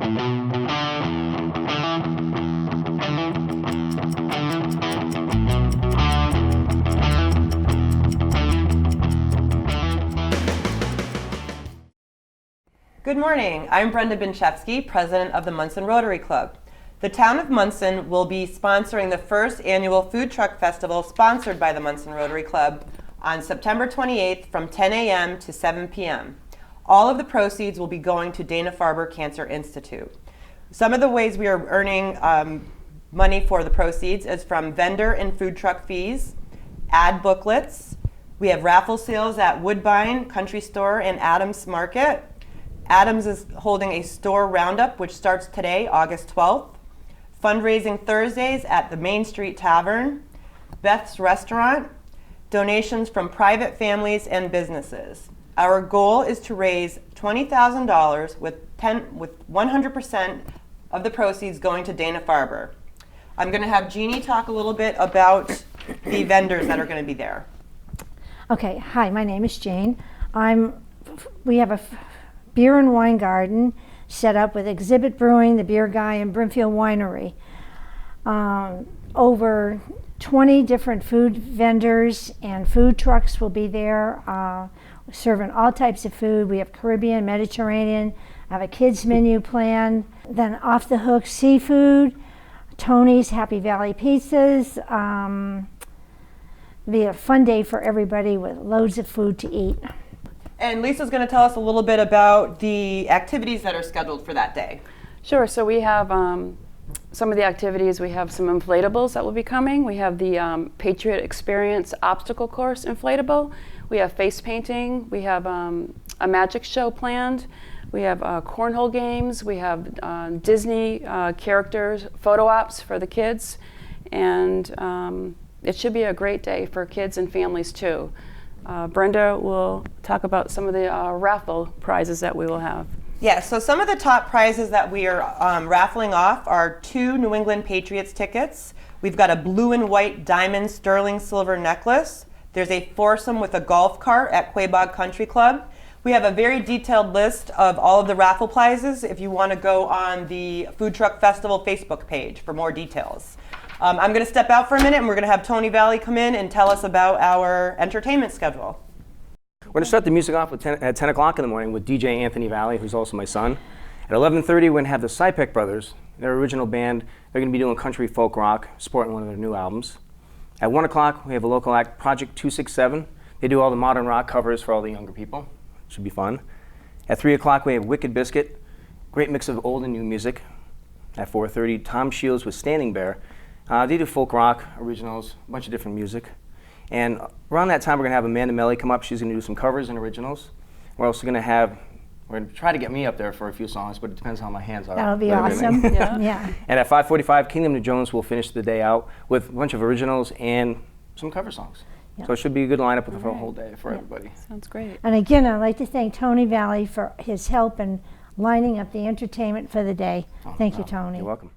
Good morning, I'm Brenda president of the Monson Rotary Club. The town of Monson will be sponsoring the first annual Food Truck Festival sponsored by the Monson Rotary Club on September 28th from 10 a.m. to 7 p.m. All of the proceeds will be going to Dana-Farber Cancer Institute. Some of the ways we are earning money for the proceeds is from vendor and food truck fees, ad booklets. We have raffle sales at Woodbine, Country Store, and Adams Market. Adams is holding a store roundup, which starts today, August 12th. Fundraising Thursdays at the Main Street Tavern, Beth's Restaurant, donations from private families and businesses. Our goal is to raise $20,000 with 100% of the proceeds going to Dana-Farber. I'm going to have Jeannie talk a little bit about the vendors that are going to be there. Okay, hi, my name is Jane. We have a beer and wine garden set up with Exhibit Brewing, the Beer Guy, and Brimfield Winery. Over 20 different food vendors and food trucks will be there, serving all types of food. We have Caribbean, Mediterranean, I have a kids menu planned, then Off the Hook seafood, Tony's Happy Valley pizzas. It'll be a fun day for everybody with loads of food to eat. And Lisa's going to tell us a little bit about the activities that are scheduled for that day. Sure, so we have some of the activities. We have some inflatables that will be coming. We have the Patriot Experience obstacle course inflatable. We have face painting. We have a magic show planned. We have cornhole games. We have Disney characters, photo ops for the kids. And it should be a great day for kids and families too. Brenda will talk about some of the raffle prizes that we will have. Yeah, so some of the top prizes that we are raffling off are 2 New England Patriots tickets. We've got a blue and white diamond sterling silver necklace. There's a foursome with a golf cart at Quabog Country Club. We have a very detailed list of all of the raffle prizes if you want to go on the Food Truck Festival Facebook page for more details. I'm going to step out for a minute and we're going to have Tony Valley come in and tell us about our entertainment schedule. We're going to start the music off at 10 o'clock in the morning with DJ Anthony Valley, who's also my son. At 11:30, we're going to have the Sept brothers, their original band. They're going to be doing country folk rock, supporting one of their new albums. At 1 o'clock, we have a local act, Project 267. They do all the modern rock covers for all the younger people. Should be fun. At 3 o'clock, we have Wicked Biscuit, great mix of old and new music. At 4:30, Tom Shields with Standing Bear. They do folk rock, originals, a bunch of different music. And around that time, we're going to have Amanda Melly come up. She's going to do some covers and originals. We're also going to try to get me up there for a few songs, but it depends how my hands are. That'll be awesome. Yeah. And at 5:45, Kingdom to Jones will finish the day out with a bunch of originals and some cover songs. Yep. So it should be a good lineup for the whole day for everybody. Sounds great. And again, I'd like to thank Tony Valley for his help in lining up the entertainment for the day. Thank you, Tony. You're welcome.